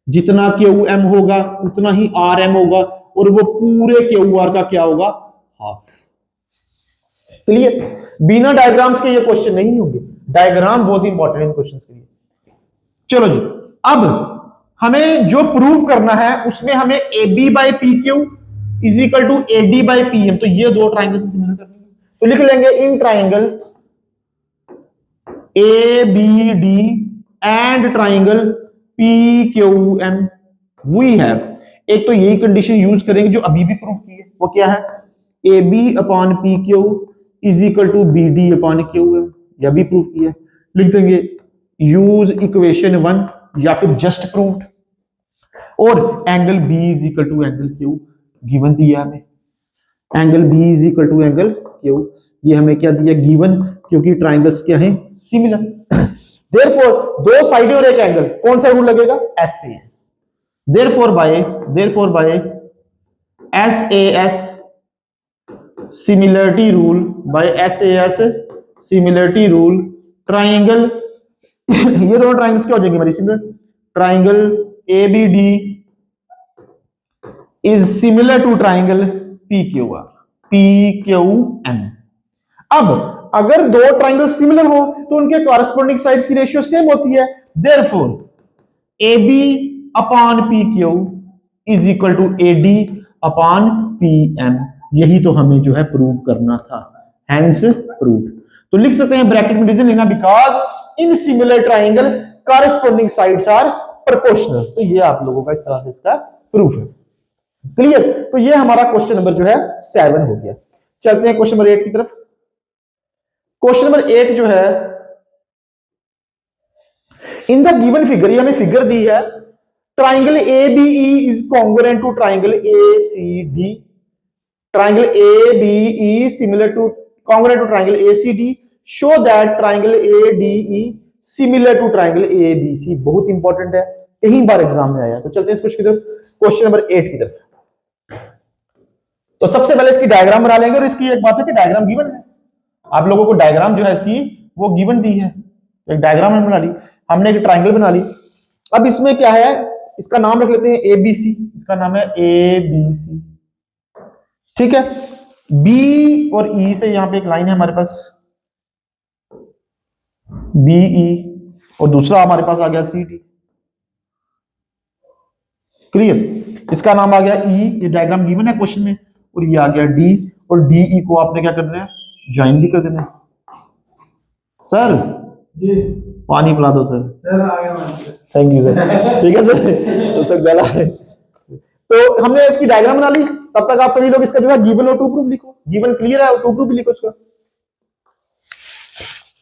जितना QM होगा उतना ही RM होगा, और वो पूरे QR का क्या होगा, हाफ। क्लियर? बिना डायग्राम्स के ये क्वेश्चन नहीं होंगे, डायग्राम बहुत इंपॉर्टेंट है इन क्वेश्चंस के लिए। चलो जी, अब हमें जो प्रूव करना है उसमें हमें AB by PQ is equal to AD by PM, तो ये दो ट्राइंगल से सिमिलर करनी है, तो लिख लेंगे in triangle ABD and triangle PQM we have, एक तो यही कंडीशन यूज करेंगे जो अभी भी प्रूव की है, वो क्या है, AB upon PQ is equal to BD upon QM, यह भी प्रूव किया है। लिख देंगे यूज इक्वेशन 1 या फिर जस्ट प्रूव्ड, और angle B is equal to angle Q given दिया हमें, angle B is equal to angle Q, ये हमें क्या दिया, गिवन, क्योंकि ट्राइंगल्स क्या हैं, सिमिलर। देयरफॉर दो साइड और एक एंगल, कौन सा रूल लगेगा, SAS। Therefore by SAS similarity rule, by SAS similarity rule, triangle ये दोनों ट्राइंगल्स क्या हो जाएंगे हमारी similar, triangle ABD is similar to triangle PQM। अब अगर दो ट्राइंगल सिमिलर हो तो उनके कॉरेस्पॉन्डिंग साइड्स की रेशियो सेम होती है, therefore AB upon PQ is equal to AD upon PM, यही तो हमें जो है प्रूव करना था, हेंस प्रूव्ड। तो लिख सकते हैं ब्रैकेट में रीजन लेना, because in similar triangle corresponding sides are proportional, तो ये आप लोगों का इस तरह से इसका प्रूफ है। क्लियर? तो ये हमारा क्वेश्चन नंबर जो है 7 हो गया। चलते हैं क्वेश्चन नंबर 8 की तरफ। क्वेश्चन नंबर 8 जो है, इन द गिवन फिगर, ये हमें फिगर दी है, triangle ABE is congruent to triangle ACD, triangle ABE similar to congruent to triangle ACD, show that triangle ADE similar to triangle ABC। बहुत important है, कई बार exam में आया। तो चलते हैं इस क्वेश्चन नंबर 8 की तरफ। तो सबसे पहले इसकी डायग्राम बना लेंगे, और इसकी एक बात है कि डायग्राम गिवन है, आप लोगों को डायग्राम जो है इसकी वो गिवन दी है, एक डायग्राम हमने बना ली, हमने एक ट्राइंगल बना ली। अब इसमें क्या है, इसका नाम रख लेते हैं ABC, इसका नाम है ABC, ठीक है। B और E से यहां पे एक लाइन है हमारे पास BE, और दूसरा हमारे पास आ गया CD, क्लियर। इसका नाम आ गया E, ये डायग्राम गिवन है क्वेश्चन में, और ये आ गया D, और DE को आपने क्या करना है, ज्वाइन भी कर देना है। सर जी पानी पिला दो सर। सर आ गया, थैंक यू सर। ठीक है सर, तो सर गला है। तो हमने इसकी डायग्राम बना ली, तब तक आप सभी लोग इसका जो है गिवन और टू प्रूफ लिखो, गिवन क्लियर है और टू प्रूफ भी लिखो इसका।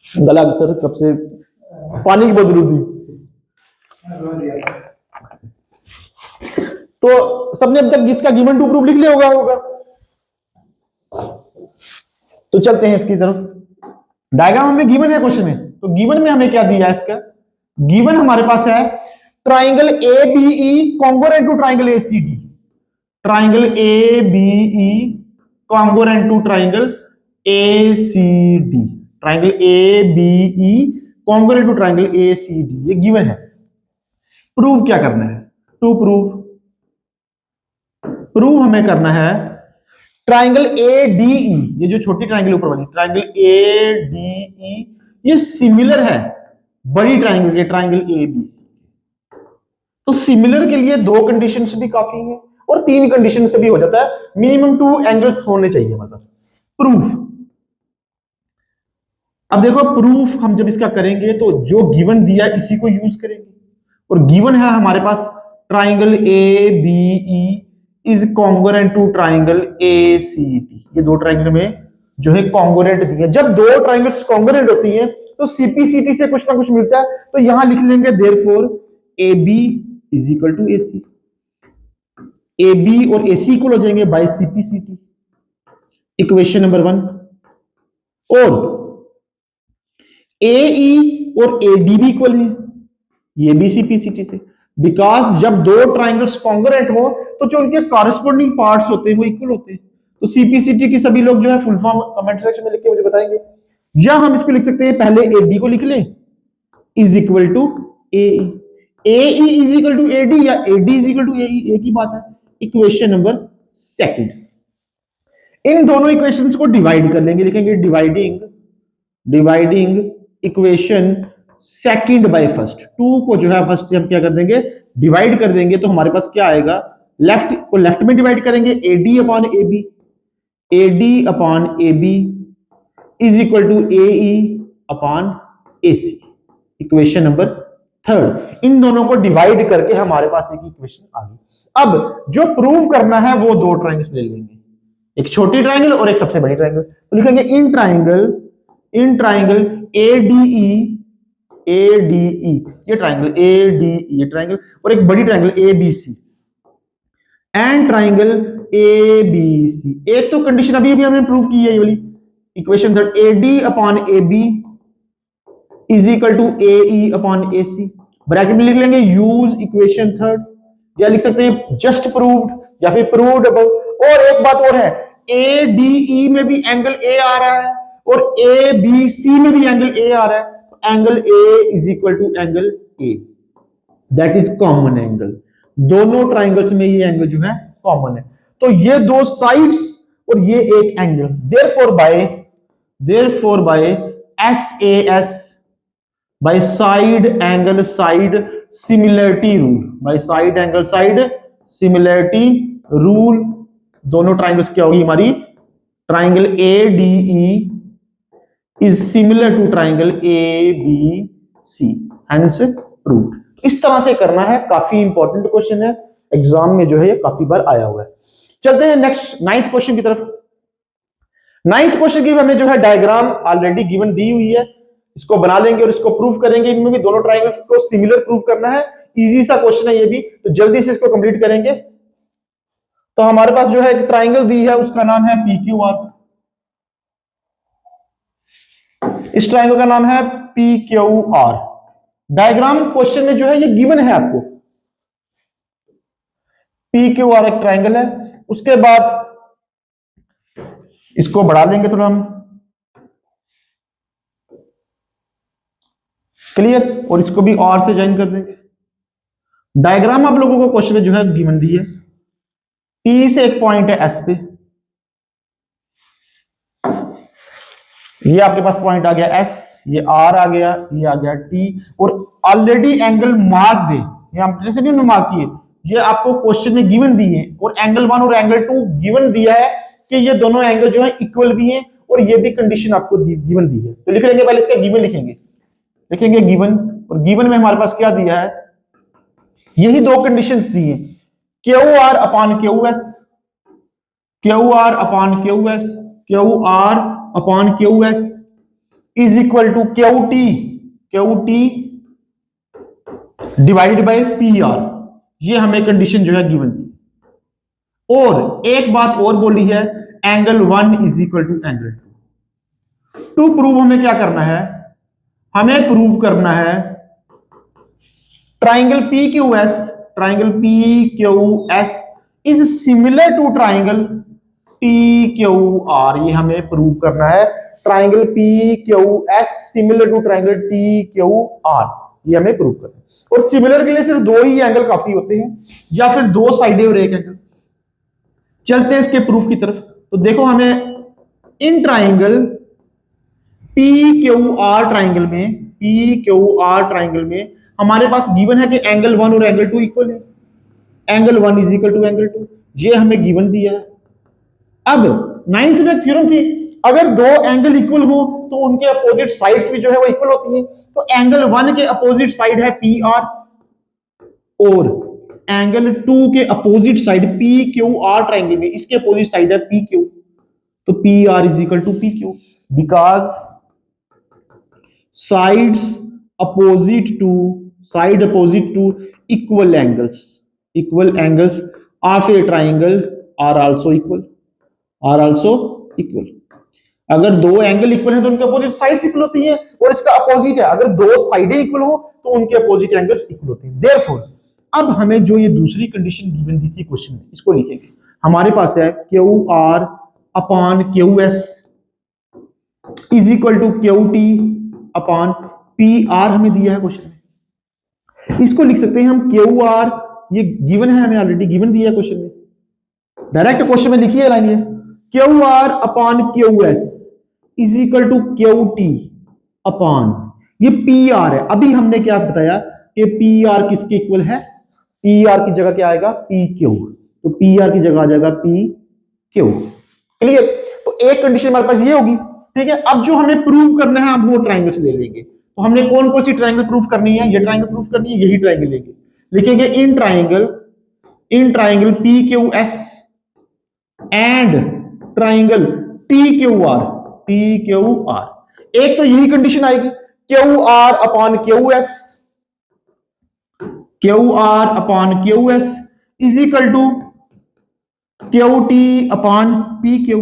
गला सर कब से पानी की बहुत जरूरत थी। तो सबने अब तक इसका गिवन टू प्रूफ लिख लिया होगा। तो चलते हैं इसकी तरफ। डायग्राम हमें गिवन है क्वेश्चन में, तो गिवन में हमें क्या दिया है, इसका गिवन हमारे पास है triangle ABE congruent to triangle ACD, triangle ABE congruent to triangle ACD, triangle ABE congruent to triangle ACD, ये गिवन है। प्रूव क्या करना है, टू प्रूव हमें करना है ट्राइंगल ADE, ये जो छोटी ट्राइंगल ऊपर वाली ट्राइंगल ADE, ये सिमिलर है बड़ी ट्राइंगल के, ट्राइंगल ABC। तो सिमिलर के लिए दो कंडीशंस भी काफी है, और तीन कंडीशन से भी हो जाता है, मिनिमम 2 एंगल्स होने चाहिए हमारे पास। प्रूफ, अब देखो प्रूफ हम जब इसका करेंगे तो जो गिवन दिया इसी को यूज करेंगे, और गिवन है हमारे पास triangle ABE is congruent to triangle ACD, ये दो ट्राइंगल में जो है कॉन्ग्रुएंट दिए। जब दो ट्राइंगल्स कॉन्ग्रुएंट होती हैं तो CPCT से कुछ ना कुछ मिलता है, तो यहां लिख लेंगे therefore AB is equal to AC, AB और AC इक्वल हो जाएंगे बाय CPCT, इक्वेशन नंबर 1। और AE और AD भी इक्वल है, ये भी CPCT से, बिकॉज जब दो ट्राइंगल्स कॉन्ग्रुएंट हो तो जो उनके कॉरेस्पॉन्डिंग पार्ट्स होते हैं वो इक्वल होते हैं, तो तो सीपीसीटी की सभी लोग जो है फुल फॉर्म कमेंट सेक्शन में लिख के मुझे बताएंगे, या हम इसको लिख सकते हैं पहले एडी को लिख लें is equal to A is equal to AD या AD is equal to A, एक ही बात है। इक्वेशन नंबर सेकंड, इन दोनों इक्वेशंस को डिवाइड कर लेंगे, लिखेंगे dividing equation second by first. Two को जो है फर्स्ट से हम क्या कर देंगे, डिवाइड कर देंगे, तो हमारे पास क्या आएगा, लेफ्ट को लेफ्ट में डिवाइड करेंगे, A D upon A B is equal to A upon A C. Equation number third, इन दोनों को डिवाइड करके हमारे पास एक इक्वेशन आ गई। अब जो प्रूव करना है वो दो ट्राइंगल्स ले लेंगे, एक छोटी ट्राइंगल और एक सबसे बड़ी ट्राइंगल। तो लिखेंगे इन ट्राइंगल ADE, ये ट्राइंगल ADE, ये ट्राइंगल, और एक बड़ी triangle ABC and triangle ABC। एक तो कंडीशन अभी हमने प्रूव की है, ये वाली equation third, AD upon AB is equal to AE upon AC। Bracket में लिख लेंगे यूज इक्वेशन थर्ड, या लिख सकते हैं जस्ट प्रूव्ड या फिर प्रूव्ड अबव। और एक बात और है, ADE में भी एंगल A आ रहा है और ABC में भी एंगल A आ रहा है, angle A is equal to angle A, that is common angle. दोनों ट्राइंगल्स में ये एंगल जो है कॉमन है, तो ये दो साइड्स और ये एक angle, therefore by SAS, by side angle side similarity rule, by side angle side similarity rule, दोनों ट्राइंगल्स क्या होगी हमारी, triangle ADE is similar to triangle ABC, hence proved। इस तरह से करना है, काफी इंपॉर्टेंट क्वेश्चन है, एग्जाम में जो है ये काफी बार आया हुआ है। चलते हैं नेक्स्ट नाइन्थ क्वेश्चन की तरफ। नाइन्थ क्वेश्चन की हमें जो है डायग्राम ऑलरेडी गिवन दी हुई है, इसको बना लेंगे और इसको प्रूव करेंगे। इनमें भी दोनों ट्राइंगल्स को सिमिलर प्रूव करना है, इजी सा क्वेश्चन है ये भी, तो जल्दी से इसको कंप्लीट करेंगे। तो हमारे पास जो है एक ट्राइंगल दी है, उसका नाम है PQR, इस ट्राइंगल का नाम है PQR। डायग्राम क्वेश्चन में जो है ये गिवन है आपको, PQR एक ट्राइंगल है। उसके बाद इसको बढ़ा लेंगे थोड़ा हम, क्लियर, और इसको भी R से ज्वाइन कर देंगे। डायग्राम आप लोगों को क्वेश्चन में जो है गिवन दी है, P से एक पॉइंट है S पे, ये आपके पास पॉइंट आ गया S, ये R आ गया, ये आ गया T, और ऑलरेडी एंगल मार्क दे, ये हम जैसे नहीं मार्क किए, ये आपको क्वेश्चन में गिवन दी है, और एंगल 1 और एंगल 2 गिवन दिया है कि ये दोनों एंगल जो है इक्वल भी हैं, और ये भी कंडीशन आपको गिवन दी है। तो लिख लेंगे, पहले इसका गिवन लिखेंगे गिवन, और गिवन में हमारे पास क्या दिया है, यही दो कंडीशंस दी है, QR upon QS, QR upon QS, QR upon QS is equal to QT divided by PR, ये हमें कंडीशन जो है गिवन दी। और एक बात और बोली है, angle 1 is equal to angle 2। To prove हमें क्या करना है, हमें प्रूव करना है triangle PQS is similar to triangle TQR, ये हमें प्रूव करना है, triangle PQS similar to triangle TQR, ये हमें प्रूव करना है। और सिमिलर के लिए सिर्फ दो ही एंगल काफी होते हैं, या फिर दो साइडें और एक एंगल। चलते हैं इसके प्रूफ की तरफ। तो देखो, हमें इन ट्राइंगल PQR ट्राइंगल में हमारे पास गिवन है कि एंगल 1 और एंगल 2 इक्वल है, angle 1 is equal to angle 2, ये हमें गिवन दिया है। अब नाइन्थ में थ्योरम थी, अगर दो एंगल इक्वल हो तो उनके अपोजिट साइड्स भी जो है वो इक्वल होती हैं। तो एंगल 1 के अपोजिट साइड है PR, और एंगल 2 के अपोजिट साइड PQR ट्राइंगल में इसके अपोजिट साइड है PQ, तो PR is equal to PQ, because sides opposite to equal angles of a triangle are also equal. अगर दो एंगल इक्वल है तो उनके अपोजिट साइड्स इक्वल होती हैं, और इसका अपोजिट है, अगर दो साइडें इक्वल हो तो उनके अपोजिट एंगल्स इक्वल होते हैं। देयरफॉर अब हमें जो ये दूसरी कंडीशन गिवन दी थी क्वेश्चन में, इसको लिखेंगे। हमारे पास है QR upon Q S is equal to Q T upon P R हमें दिया है क्वेश्चन में। इसको लिख सकते हैं हम क्यू आर, ये गिवन है, हमें ऑलरेडी गिवन दिया है क्वेश्चन में, डायरेक्ट क्वेश्चन में लिखी है लाइन ये, Q R upon Q S is equal to Q T upon, ये पी आर है। अभी हमने क्या बताया कि पी आर किसके इक्वल है, पी आर की जगह क्या आएगा, पी क्यू, तो पी आर की जगह आ जाएगा पी क्यू। क्लियर? तो एक कंडीशन हमारे पास ये होगी, ठीक है। अब जो हमें प्रूव करना है हम वो ट्राइंगल्स ले लेंगे। तो हमने कौन कौन सी ट्राइंगल प्रूव करनी है, ये ट्राइंगल प्रूव करनी है, यही ट्राइंगल लेंगे, लिखेंगे in triangle P Q S and triangle T Q R, T Q R. एक तो यही कंडीशन आएगी, Q R upon Q S, Q R upon Q S is equal to Q T upon P Q,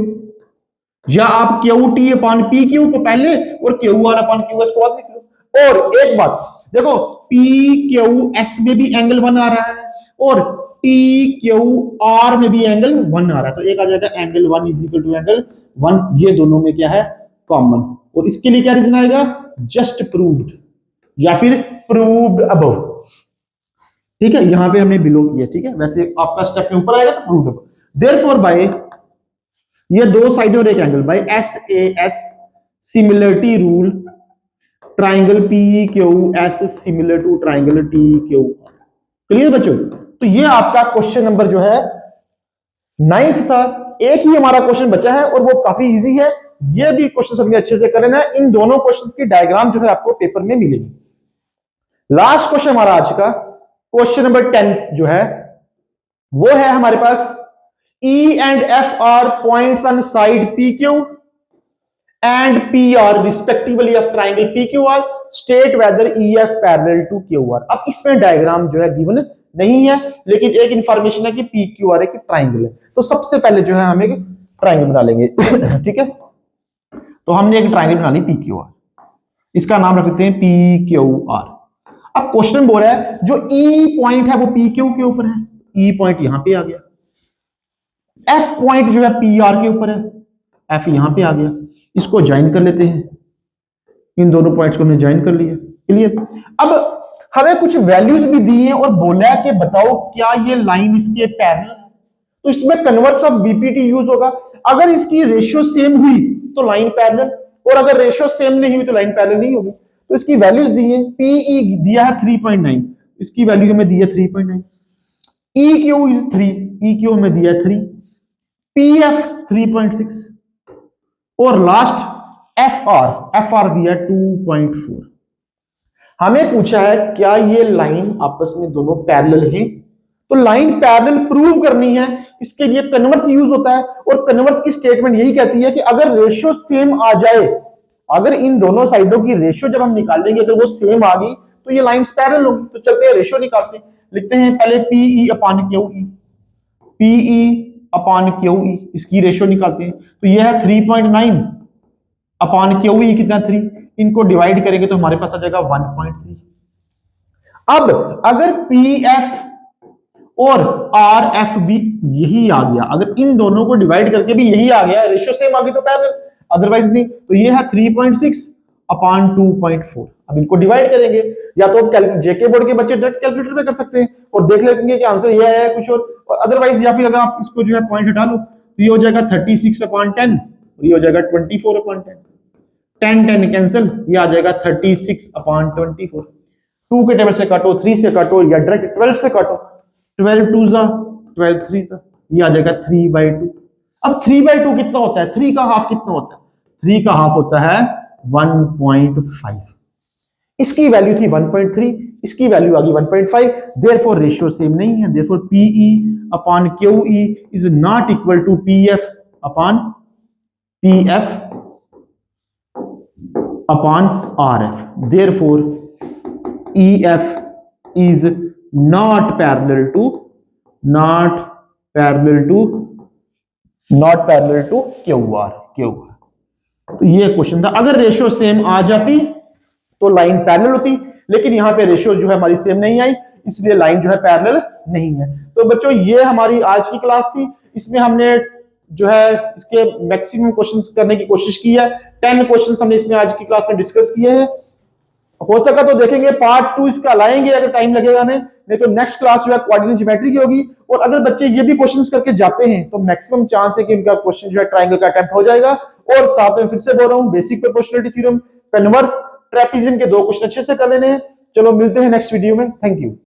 या आप Q T upon P Q को पहले और Q R upon Q S को बाद लिख लो। और एक बात देखो, पी क्यू एस में भी एंगल 1 आ रहा है और टी क्यू आर में भी एंगल 1 आ रहा है, तो एक आ जाएगा angle 1 is equal to angle 1, ये दोनों में क्या है, कॉमन। और इसके लिए क्या रीजन आएगा, जस्ट प्रूव्ड या फिर प्रूव्ड अबव, ठीक है। यहां पे हमने बिलो किया, ठीक है, वैसे आपका स्टेप के ऊपर आएगा तो प्रूव्ड अबव। देयरफॉर बाय ये दो साइड और एक angle, by S A S similarity rule triangle P Q S similar to triangle T Q. Clear बच्चों? तो ये आपका क्वेश्चन नंबर जो है 9th था। एक ही हमारा क्वेश्चन बचा है और वो काफी इजी है, ये भी क्वेश्चन सबने अच्छे से करना है। इन दोनों क्वेश्चन की डायग्राम जो है आपको पेपर में मिलेगी। लास्ट क्वेश्चन हमारा आज का क्वेश्चन नंबर 10 जो है वो है हमारे पास, E and F are points on side PQ and PR respectively of triangle PQR. State whether EF parallel to QR. अब इसमें डायग्राम जो है गिवन नहीं है, लेकिन एक इंफॉर्मेशन है कि PQR एक ट्राइंगल है। तो सबसे पहले जो है हम एक ट्राइंगल बना लेंगे ठीक है। तो हमने एक ट्राइंगल बना ली PQR, इसका नाम रख देते हैं PQR। अब क्वेश्चन बोल रहा है जो E पॉइंट है वो PQ के ऊपर है, E पॉइंट यहां पे आ गया, F पॉइंट जो है PR के ऊपर है, F यहां पे आ गया, इसको ज्वाइन कर लेते हैं, इन दोनों पॉइंट्स को हमने ज्वाइन कर लिया। क्लियर? अब हमें कुछ वैल्यूज भी दी हैं और बोला है कि बताओ क्या ये लाइन इसके पैरेलल है, तो इसमें कन्वर्स ऑफ बीपीटी यूज होगा। अगर इसकी रेशियो सेम हुई तो लाइन पैरेलल, और अगर रेशियो सेम नहीं हुई तो लाइन पैरेलल नहीं होगी। तो इसकी वैल्यूज दी है, पीई दिया है 3.9, इसकी वैल्यू हमें दी है 3.9, E Q is 3, E Q हमें दिया है 3, पीएफ 3.6 और लास्ट एफ आर दिया 2.4। हमें पूछा है क्या ये लाइन आपस में दोनों पैरेलल हैं, तो लाइन पैरेलल प्रूव करनी है, इसके लिए कन्वर्स यूज होता है। और कन्वर्स की स्टेटमेंट यही कहती है कि अगर रेशियो सेम आ जाए, अगर इन दोनों साइडों की रेशियो जब हम निकालेंगे तो वो सेम आ गई तो ये लाइंस पैरेलल होगी। तो चलते हैं रेशियो निकालते हैं, लिखते हैं पहले PE upon Q E, PE upon Q E, इसकी रेशियो निकालते हैं। तो ये है 3.9 अपॉन क्यू ई कितना 3, इनको डिवाइड करेंगे तो हमारे पास आ जाएगा 1.3। अब अगर पी एफ और आर एफ भी यही आ गया, अगर इन दोनों को डिवाइड करके भी यही आ गया, रेशियो सेम आ गई तो पैरेलल, अदरवाइज नहीं। तो ये है 3.6 अपॉन 2.4। अब इनको डिवाइड करेंगे, या तो जेके बोर्ड के बच्चे डायरेक्ट कैलकुलेटर में कर सकते हैं और देख लेंगे कि आंसर ये है कुछ और अदरवाइज, या फिर अगर आप इसको जो है पॉइंट हटा लो तो ये हो जाएगा 36 अपॉन 10, ये हो जाएगा 24 अपॉन 10, 10 कैंसिल, ये आ जाएगा 36 अपॉन 24। 2 के टेबल से काटो, 3 से काटो, या डायरेक्ट 12 से काटो, 12 2 जा 12 3 जा, ये आ जाएगा 3/2। अब 3/2 कितना होता है, 3 का हाफ कितना होता है, 3 का हाफ होता है 1.5। इसकी वैल्यू थी 1.3, इसकी वैल्यू आ गई 1.5, देयरफॉर रेशियो सेम नहीं है, therefore PE upon QE is not equal to PF upon RF, therefore EF is not parallel to QR. तो ये क्वेश्चन था, अगर रेशियो सेम आ जाती तो लाइन पैरेलल होती, लेकिन यहां पे रेशियो जो है हमारी सेम नहीं आई, इसलिए लाइन जो है पैरेलल नहीं है। तो बच्चों ये हमारी आज की क्लास थी, इसमें हमने जो है इसके मैक्सिमम क्वेश्चंस करने की कोशिश की है। 10 क्वेश्चंस हमने इसमें आज की क्लास में डिस्कस किए हैं। हो सका तो देखेंगे पार्ट 2 इसका लाएंगे अगर टाइम लगेगा हमें, नहीं तो नेक्स्ट क्लास जो है कोऑर्डिनेट ज्योमेट्री की होगी। और अगर बच्चे ये भी क्वेश्चंस करके जाते हैं तो मैक्सिमम चांस है कि उनका क्वेश्चन जो है ट्रायंगल का अटेम्प्ट हो जाएगा। और साथ में फिर से बोल रहा हूं, basic proportionality theorem, converse, trapezium के 2 क्वेश्चन अच्छे से कर लेने हैं। चलो मिलते हैं नेक्स्ट वीडियो में। Thank you.